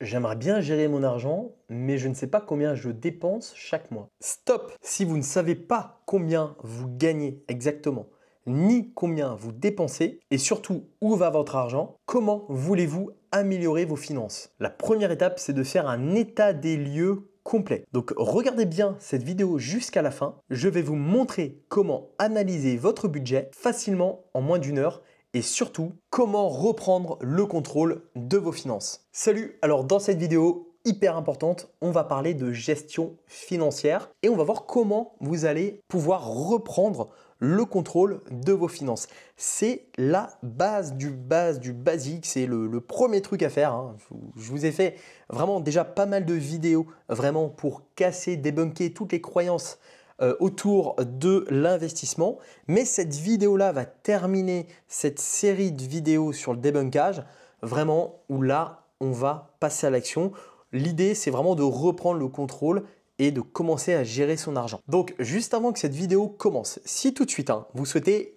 J'aimerais bien gérer mon argent, mais je ne sais pas combien je dépense chaque mois. Stop! Si vous ne savez pas combien vous gagnez exactement, ni combien vous dépensez, et surtout où va votre argent, comment voulez-vous améliorer vos finances? La première étape, c'est de faire un état des lieux complet. Donc regardez bien cette vidéo jusqu'à la fin. Je vais vous montrer comment analyser votre budget facilement en moins d'une heure et surtout comment reprendre le contrôle de vos finances. Salut! Alors dans cette vidéo hyper importante, on va parler de gestion financière et on va voir comment vous allez pouvoir reprendre le contrôle de vos finances. C'est la base du basique, c'est le premier truc à faire, hein. Je vous ai fait vraiment déjà pas mal de vidéos vraiment pour casser, débunker toutes les croyances autour de l'investissement. Mais cette vidéo-là va terminer cette série de vidéos sur le débunkage, vraiment où là, on va passer à l'action. L'idée, c'est vraiment de reprendre le contrôle et de commencer à gérer son argent. Donc, juste avant que cette vidéo commence, si tout de suite, vous souhaitez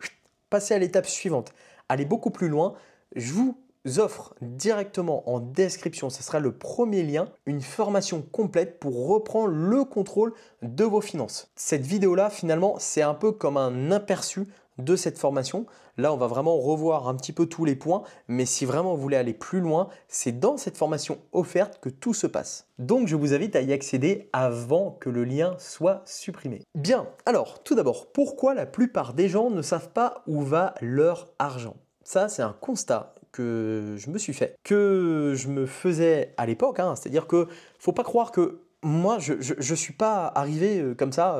passer à l'étape suivante, aller beaucoup plus loin, je vous offre directement en description, ce sera le premier lien, une formation complète pour reprendre le contrôle de vos finances. Cette vidéo-là, finalement, c'est un peu comme un aperçu de cette formation. Là, on va vraiment revoir un petit peu tous les points, mais si vraiment vous voulez aller plus loin, c'est dans cette formation offerte que tout se passe. Donc, je vous invite à y accéder avant que le lien soit supprimé. Bien, alors, tout d'abord, pourquoi la plupart des gens ne savent pas où va leur argent? Ça, c'est un constat que je me suis fait, que je me faisais à l'époque. C'est-à-dire que faut pas croire que moi, je suis pas arrivé comme ça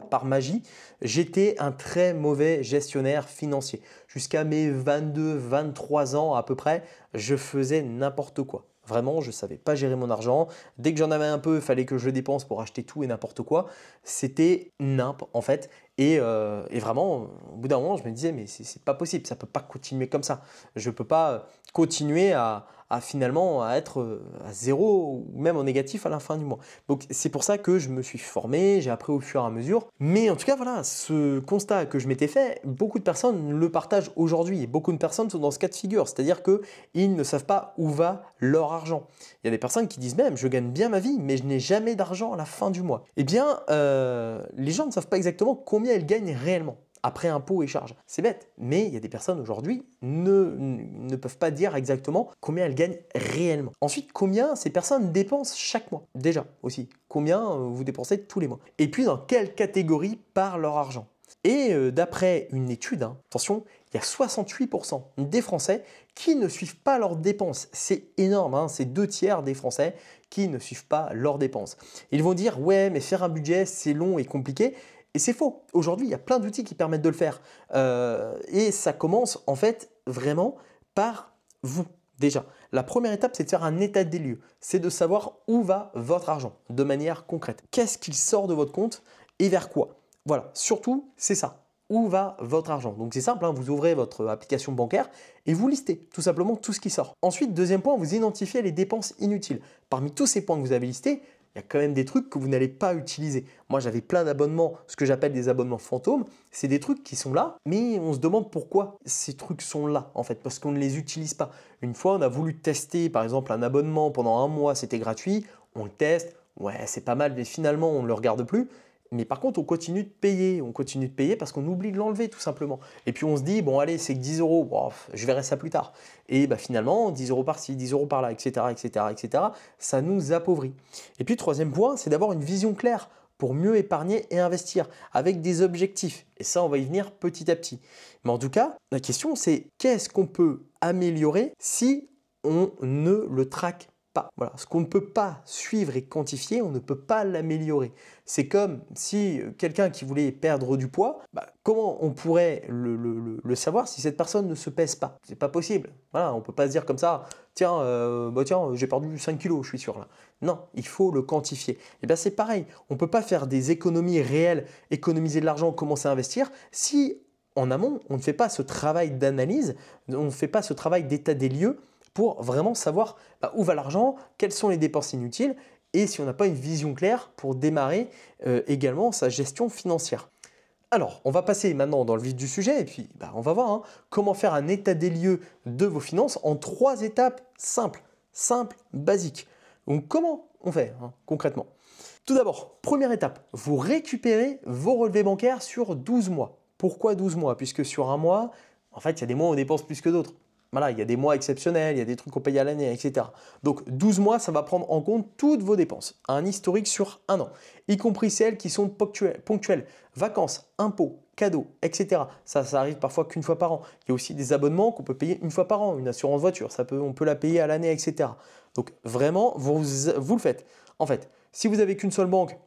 par magie. J'étais un très mauvais gestionnaire financier. Jusqu'à mes 22, 23 ans à peu près, je faisais n'importe quoi. Vraiment, je ne savais pas gérer mon argent. Dès que j'en avais un peu, il fallait que je le dépense pour acheter tout et n'importe quoi. C'était nimp en fait. Et vraiment, au bout d'un moment, je me disais, mais c'est pas possible, ça ne peut pas continuer comme ça. Je ne peux pas continuer à finalement à être à zéro ou même en négatif à la fin du mois. Donc c'est pour ça que je me suis formé, j'ai appris au fur et à mesure. Mais en tout cas, voilà, ce constat que je m'étais fait, beaucoup de personnes le partagent aujourd'hui. Et beaucoup de personnes sont dans ce cas de figure, c'est-à-dire qu'ils ne savent pas où va leur argent. Il y a des personnes qui disent même, je gagne bien ma vie, mais je n'ai jamais d'argent à la fin du mois. Eh bien, les gens ne savent pas exactement combien elles gagnent réellement après impôts et charges. C'est bête, mais il y a des personnes aujourd'hui ne peuvent pas dire exactement combien elles gagnent réellement. Ensuite, combien ces personnes dépensent chaque mois. Déjà aussi, combien vous dépensez tous les mois. Et puis, dans quelle catégorie part leur argent. Et d'après une étude, attention, il y a 68% des Français qui ne suivent pas leurs dépenses. C'est énorme, c'est 2/3 des Français qui ne suivent pas leurs dépenses. Ils vont dire, ouais, mais faire un budget, c'est long et compliqué. Et c'est faux. Aujourd'hui, il y a plein d'outils qui permettent de le faire. Et ça commence en fait vraiment par vous. Déjà, la première étape, c'est de faire un état des lieux. C'est de savoir où va votre argent de manière concrète. Qu'est-ce qu'il sort de votre compte et vers quoi? Voilà, surtout, c'est ça. Où va votre argent? Donc c'est simple, vous ouvrez votre application bancaire et vous listez tout simplement tout ce qui sort. Ensuite, deuxième point, vous identifiez les dépenses inutiles. Parmi tous ces points que vous avez listés, il y a quand même des trucs que vous n'allez pas utiliser. Moi, j'avais plein d'abonnements, ce que j'appelle des abonnements fantômes. C'est des trucs qui sont là, mais on se demande pourquoi ces trucs sont là, en fait, parce qu'on ne les utilise pas. Une fois, on a voulu tester, par exemple, un abonnement pendant un mois, c'était gratuit. On le teste, ouais, c'est pas mal, mais finalement, on ne le regarde plus. Mais par contre, on continue de payer parce qu'on oublie de l'enlever tout simplement. Et puis on se dit, bon allez, c'est que 10 euros, bon, je verrai ça plus tard. Et finalement, 10 euros par-ci, 10 euros par-là, etc., etc., etc., ça nous appauvrit. Et puis troisième point, c'est d'avoir une vision claire pour mieux épargner et investir avec des objectifs. Et ça, on va y venir petit à petit. Mais en tout cas, la question c'est qu'est-ce qu'on peut améliorer si on ne le traque pas. Voilà, ce qu'on ne peut pas suivre et quantifier, on ne peut pas l'améliorer. C'est comme si quelqu'un qui voulait perdre du poids, comment on pourrait le savoir si cette personne ne se pèse pas? C'est pas possible. Voilà, on peut pas se dire comme ça, tiens, j'ai perdu 5 kilos, je suis sûr là. Non, il faut le quantifier. Et bien c'est pareil, on peut pas faire des économies réelles, économiser de l'argent, commencer à investir si en amont, on ne fait pas ce travail d'analyse, on ne fait pas ce travail d'état des lieux pour vraiment savoir où va l'argent, quelles sont les dépenses inutiles et si on n'a pas une vision claire pour démarrer également sa gestion financière. Alors, on va passer maintenant dans le vif du sujet et puis on va voir comment faire un état des lieux de vos finances en 3 étapes simples, basiques. Donc comment on fait concrètement? Tout d'abord, première étape, vous récupérez vos relevés bancaires sur 12 mois. Pourquoi 12 mois? Puisque sur un mois, en fait, il y a des mois où on dépense plus que d'autres. Voilà, il y a des mois exceptionnels, il y a des trucs qu'on paye à l'année, etc. Donc 12 mois, ça va prendre en compte toutes vos dépenses, un historique sur un an, y compris celles qui sont ponctuelles, vacances, impôts, cadeaux, etc. Ça arrive parfois qu'une fois par an. Il y a aussi des abonnements qu'on peut payer une fois par an, une assurance voiture, on peut la payer à l'année, etc. Donc vraiment, vous le faites. En fait, si vous n'avez qu'une seule banque,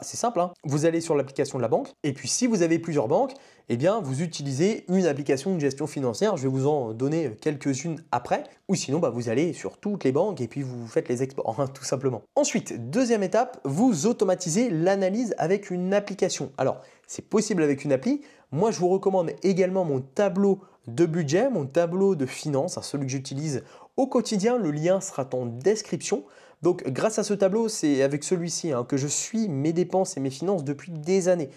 c'est simple, vous allez sur l'application de la banque et puis si vous avez plusieurs banques, eh bien vous utilisez une application de gestion financière. Je vais vous en donner quelques-unes après. Ou sinon, vous allez sur toutes les banques et puis vous faites les exports, tout simplement. Ensuite, deuxième étape, vous automatisez l'analyse avec une application. Alors, c'est possible avec une appli. Moi, je vous recommande également mon tableau de budget, mon tableau de finances, celui que j'utilise au quotidien. Le lien sera en description. Donc grâce à ce tableau, c'est avec celui-ci que je suis mes dépenses et mes finances depuis des années.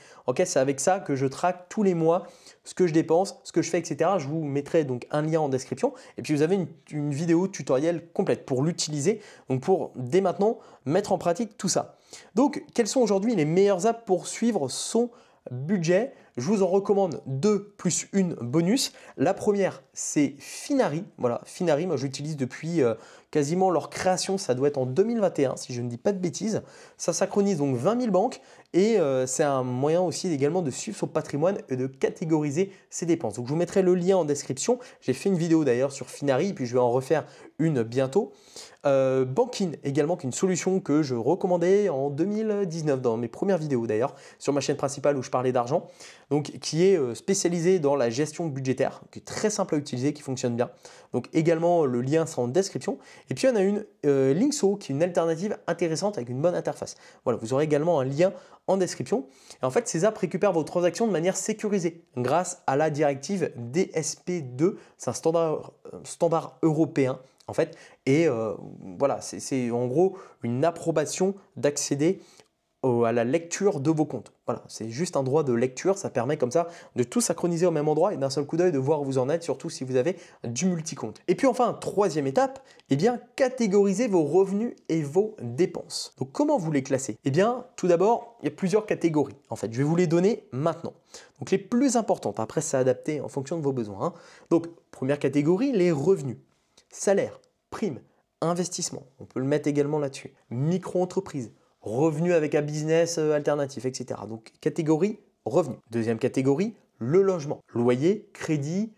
C'est avec ça que je traque tous les mois ce que je dépense, ce que je fais, etc. Je vous mettrai donc un lien en description. Et puis vous avez une vidéo tutoriel complète pour l'utiliser, donc pour dès maintenant mettre en pratique tout ça. Donc quelles sont aujourd'hui les meilleures apps pour suivre son budget? Je vous en recommande 2 plus une bonus. La première, c'est Finari. Voilà, Finari, moi j'utilise depuis quasiment leur création, ça doit être en 2021 si je ne dis pas de bêtises. Ça synchronise donc 20 000 banques et c'est un moyen aussi également de suivre son patrimoine et de catégoriser ses dépenses. Donc je vous mettrai le lien en description. J'ai fait une vidéo d'ailleurs sur Finari et puis je vais en refaire une bientôt. Bankin également, qui est une solution que je recommandais en 2019 dans mes premières vidéos d'ailleurs sur ma chaîne principale où je parlais d'argent, donc qui est spécialisée dans la gestion budgétaire, qui est très simple à utiliser, qui fonctionne bien. Donc également le lien sera en description. Et puis on a une Linkso qui est une alternative intéressante avec une bonne interface. Voilà, vous aurez également un lien en description. Et en fait, ces apps récupèrent vos transactions de manière sécurisée grâce à la directive DSP2. C'est un standard européen en fait. Et voilà, c'est en gros une approbation d'accéder à la lecture de vos comptes. Voilà, c'est juste un droit de lecture, ça permet comme ça de tout synchroniser au même endroit et d'un seul coup d'œil de voir où vous en êtes, surtout si vous avez du multicompte. Et puis enfin, troisième étape, catégoriser vos revenus et vos dépenses. Donc comment vous les classer? Tout d'abord, il y a plusieurs catégories. En fait, je vais vous les donner maintenant. Donc les plus importantes, après c'est adapté en fonction de vos besoins. Donc première catégorie, les revenus. Salaire, prime, investissement, on peut le mettre également là-dessus. Micro-entreprise, revenus avec un business alternatif, etc. Donc catégorie revenus. Deuxième catégorie, le logement. Loyer, crédit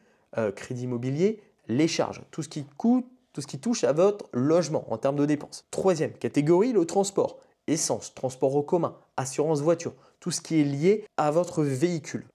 immobilier, les charges, tout ce qui coûte, tout ce qui touche à votre logement en termes de dépenses. Troisième catégorie, le transport. Essence, transport en commun, assurance voiture, tout ce qui est lié à votre véhicule.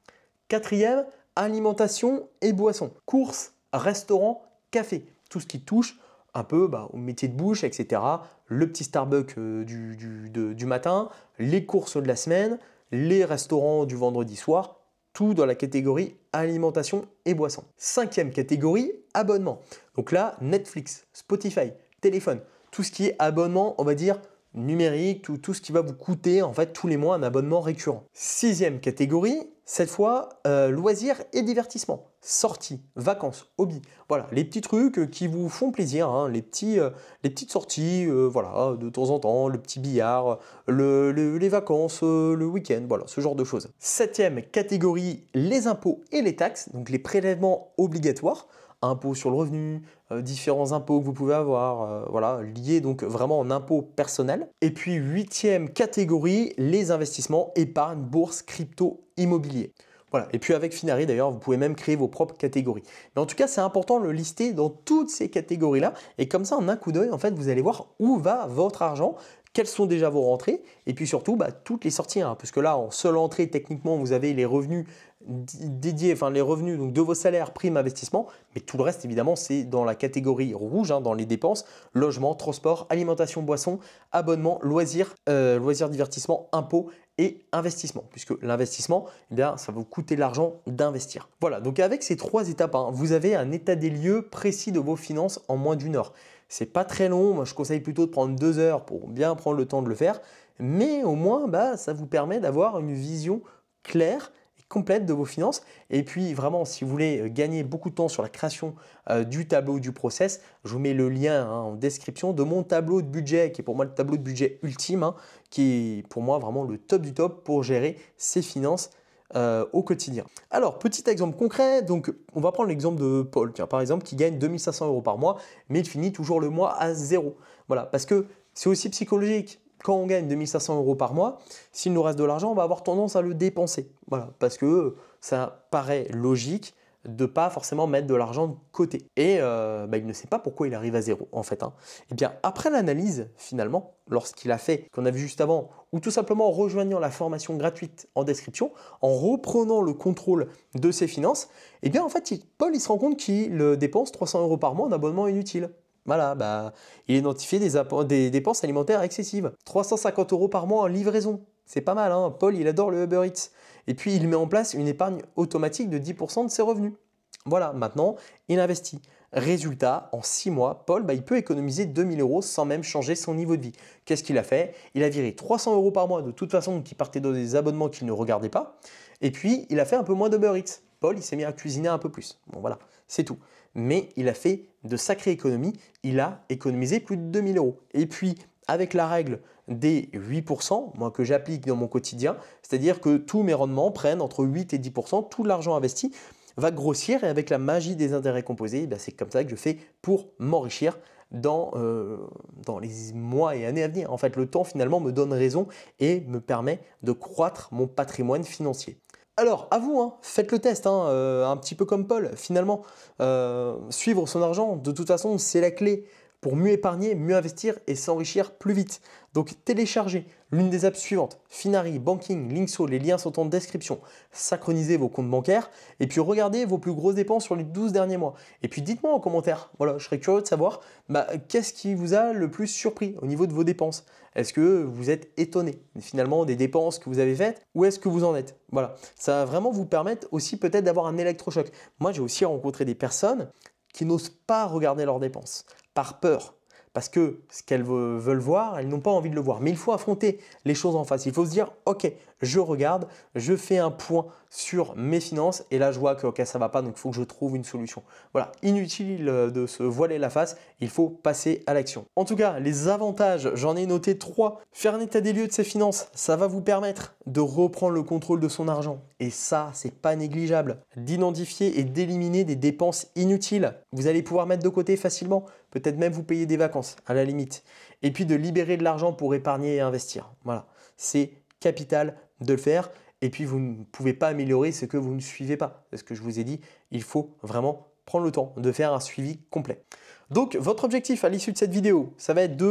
Quatrième, alimentation et boissons. Courses, restaurants, café. Tout ce qui touche un peu au métier de bouche, etc. Le petit Starbucks du matin, les courses de la semaine, les restaurants du vendredi soir, tout dans la catégorie alimentation et boissons. Cinquième catégorie, abonnement. Donc là, Netflix, Spotify, téléphone, tout ce qui est abonnement, on va dire, numérique, tout ce qui va vous coûter en fait tous les mois un abonnement récurrent. Sixième catégorie, cette fois, loisirs et divertissement. Sorties, vacances, hobbies. Voilà, les petits trucs qui vous font plaisir, les petites sorties, voilà, de temps en temps, le petit billard, les vacances, le week-end, voilà, ce genre de choses. Septième catégorie, les impôts et les taxes, donc les prélèvements obligatoires. Impôts sur le revenu, différents impôts que vous pouvez avoir, voilà, liés donc vraiment en impôts personnels. Et puis huitième catégorie, les investissements, épargne, bourse, crypto, immobilier. Voilà. Et puis avec Finari d'ailleurs, vous pouvez même créer vos propres catégories. Mais en tout cas, c'est important de le lister dans toutes ces catégories-là. Et comme ça, en un coup d'œil, en fait, vous allez voir où va votre argent, quelles sont déjà vos rentrées et puis surtout toutes les sorties. Parce que là, en seule entrée, techniquement, vous avez les revenus dédiés, les revenus donc, de vos salaires, primes, investissements. Mais tout le reste, évidemment, c'est dans la catégorie rouge, dans les dépenses, logement, transport, alimentation, boisson, abonnement, loisirs, divertissement, impôts et investissement. Puisque l'investissement, ça va vous coûter de l'argent d'investir. Voilà, donc avec ces 3 étapes, vous avez un état des lieux précis de vos finances en moins d'1 heure. C'est pas très long, moi je conseille plutôt de prendre 2 heures pour bien prendre le temps de le faire, mais au moins ça vous permet d'avoir une vision claire et complète de vos finances. Et puis vraiment, si vous voulez gagner beaucoup de temps sur la création du tableau du process, je vous mets le lien en description de mon tableau de budget, qui est pour moi le tableau de budget ultime, qui est pour moi vraiment le top du top pour gérer ses finances au quotidien. Alors, petit exemple concret, donc on va prendre l'exemple de Paul, tiens, par exemple, qui gagne 2500 € par mois, mais il finit toujours le mois à zéro. Voilà, parce que c'est aussi psychologique. Quand on gagne 2500 € par mois, s'il nous reste de l'argent, on va avoir tendance à le dépenser. Voilà, parce que ça paraît logique de ne pas forcément mettre de l'argent de côté. Et il ne sait pas pourquoi il arrive à zéro en fait. Et bien après l'analyse, finalement, lorsqu'il a fait, qu'on a vu juste avant, ou tout simplement en rejoignant la formation gratuite en description, en reprenant le contrôle de ses finances, et bien en fait, Paul il se rend compte qu'il dépense 300 € par mois en abonnement inutile. Voilà, il a identifié des dépenses alimentaires excessives. 350 € par mois en livraison. C'est pas mal, hein. Paul, il adore le Uber Eats. Et puis, il met en place une épargne automatique de 10% de ses revenus. Voilà, maintenant, il investit. Résultat, en 6 mois, Paul, il peut économiser 2000 € sans même changer son niveau de vie. Qu'est-ce qu'il a fait? Il a viré 300 € par mois de toute façon qui partaient dans des abonnements qu'il ne regardait pas. Et puis, il a fait un peu moins d'Uber Eats. Paul, il s'est mis à cuisiner un peu plus. Bon, voilà, c'est tout. Mais il a fait de sacrées économies. Il a économisé plus de 2000 €. Et puis, avec la règle des 8%, moi que j'applique dans mon quotidien, c'est-à-dire que tous mes rendements prennent entre 8 et 10%, tout l'argent investi va grossir et avec la magie des intérêts composés, c'est comme ça que je fais pour m'enrichir dans les mois et années à venir. En fait, le temps finalement me donne raison et me permet de croître mon patrimoine financier. Alors, à vous, faites le test, un petit peu comme Paul, finalement. Suivre son argent, de toute façon, c'est la clé pour mieux épargner, mieux investir et s'enrichir plus vite. Donc, téléchargez l'une des apps suivantes, Finari, Banking, Linkso, les liens sont en description. Synchronisez vos comptes bancaires et puis regardez vos plus grosses dépenses sur les 12 derniers mois. Et puis, dites-moi en commentaire, voilà, je serais curieux de savoir qu'est-ce qui vous a le plus surpris au niveau de vos dépenses. Est-ce que vous êtes étonné finalement des dépenses que vous avez faites ou est-ce que vous en êtes? Voilà, ça va vraiment vous permettre aussi peut-être d'avoir un électrochoc. Moi, j'ai aussi rencontré des personnes qui n'osent pas regarder leurs dépenses par peur. Parce que ce qu'elles veulent voir, elles n'ont pas envie de le voir. Mais il faut affronter les choses en face. Il faut se dire, ok, je regarde, je fais un point sur mes finances et là je vois que ok, ça ne va pas, donc il faut que je trouve une solution. Voilà, inutile de se voiler la face, il faut passer à l'action. En tout cas, les avantages, j'en ai noté 3. Faire un état des lieux de ses finances, ça va vous permettre de reprendre le contrôle de son argent. Et ça, c'est pas négligeable. D'identifier et d'éliminer des dépenses inutiles. Vous allez pouvoir mettre de côté facilement, peut-être même vous payer des vacances à la limite. Et puis de libérer de l'argent pour épargner et investir. Voilà, c'est capital de le faire. Et puis, vous ne pouvez pas améliorer ce que vous ne suivez pas. C'est ce que je vous ai dit, il faut vraiment prendre le temps de faire un suivi complet. Donc, votre objectif à l'issue de cette vidéo, ça va être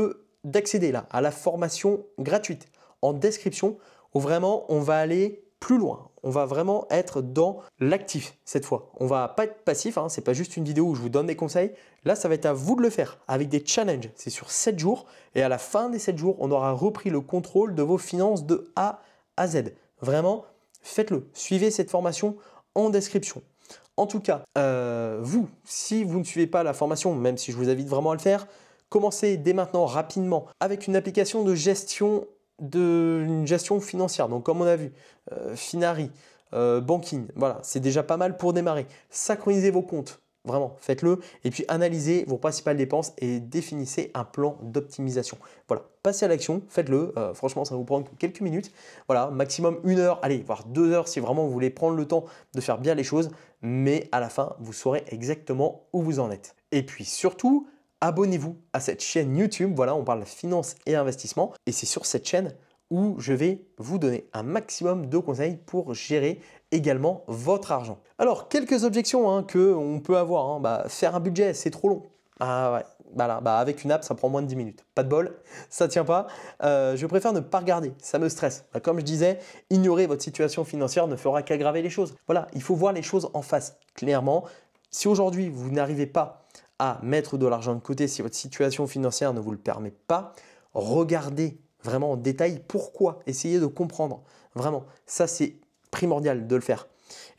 d'accéder à la formation gratuite en description où vraiment on va aller plus loin. On va vraiment être dans l'actif cette fois. On ne va pas être passif, ce n'est pas juste une vidéo où je vous donne des conseils. Là, ça va être à vous de le faire avec des challenges. C'est sur 7 jours et à la fin des 7 jours, on aura repris le contrôle de vos finances de A à Z. Vraiment, faites-le. Suivez cette formation en description. En tout cas, si vous ne suivez pas la formation, même si je vous invite vraiment à le faire, commencez dès maintenant rapidement avec une application de gestion financière. Donc comme on a vu, Finari, Banking, voilà, c'est déjà pas mal pour démarrer. Synchronisez vos comptes. Vraiment, faites-le et puis analysez vos principales dépenses et définissez un plan d'optimisation. Voilà, passez à l'action, faites-le. Franchement, ça va vous prendre quelques minutes. Voilà, maximum 1 heure, allez, voire 2 heures si vraiment vous voulez prendre le temps de faire bien les choses. Mais à la fin, vous saurez exactement où vous en êtes. Et puis surtout, abonnez-vous à cette chaîne YouTube. Voilà, on parle finance et investissement. Et c'est sur cette chaîne où je vais vous donner un maximum de conseils pour gérer également votre argent. Alors, quelques objections qu'on peut avoir. Faire un budget, c'est trop long. Ah ouais, avec une app, ça prend moins de 10 minutes. Pas de bol, ça ne tient pas. Je préfère ne pas regarder, ça me stresse. Comme je disais, ignorer votre situation financière ne fera qu'aggraver les choses. Voilà, il faut voir les choses en face, clairement. Si aujourd'hui, vous n'arrivez pas à mettre de l'argent de côté, si votre situation financière ne vous le permet pas, regardez vraiment en détail pourquoi. Essayez de comprendre. Vraiment, ça c'est primordial de le faire.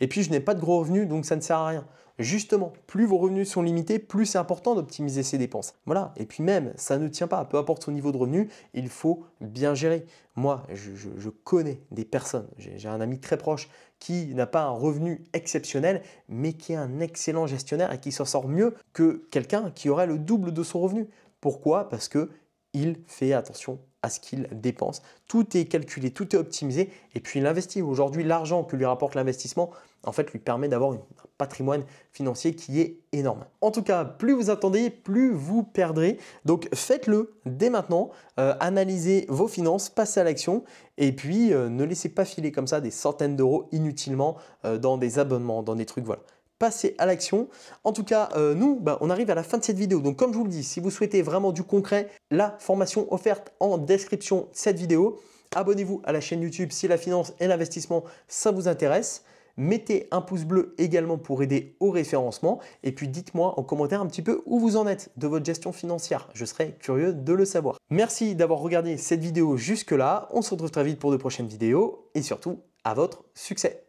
Et puis, je n'ai pas de gros revenus, donc ça ne sert à rien. Justement, plus vos revenus sont limités, plus c'est important d'optimiser ses dépenses. Voilà, et puis même, ça ne tient pas, peu importe son niveau de revenu, il faut bien gérer. Moi, je connais des personnes, j'ai un ami très proche qui n'a pas un revenu exceptionnel, mais qui est un excellent gestionnaire et qui s'en sort mieux que quelqu'un qui aurait le double de son revenu. Pourquoi? Parce qu'il fait attention à ce qu'il dépense. Tout est calculé, tout est optimisé et puis il investit. Aujourd'hui, l'argent que lui rapporte l'investissement, en fait, lui permet d'avoir un patrimoine financier qui est énorme. En tout cas, plus vous attendez, plus vous perdrez. Donc, faites-le dès maintenant. Analysez vos finances, passez à l'action et puis ne laissez pas filer comme ça des centaines d'euros inutilement dans des abonnements, dans des trucs, voilà. Passez à l'action. En tout cas, nous, on arrive à la fin de cette vidéo. Donc, comme je vous le dis, si vous souhaitez vraiment du concret, la formation offerte en description de cette vidéo. Abonnez-vous à la chaîne YouTube si la finance et l'investissement, ça vous intéresse. Mettez un pouce bleu également pour aider au référencement. Et puis, dites-moi en commentaire un petit peu où vous en êtes de votre gestion financière. Je serais curieux de le savoir. Merci d'avoir regardé cette vidéo jusque-là. On se retrouve très vite pour de prochaines vidéos. Et surtout, à votre succès!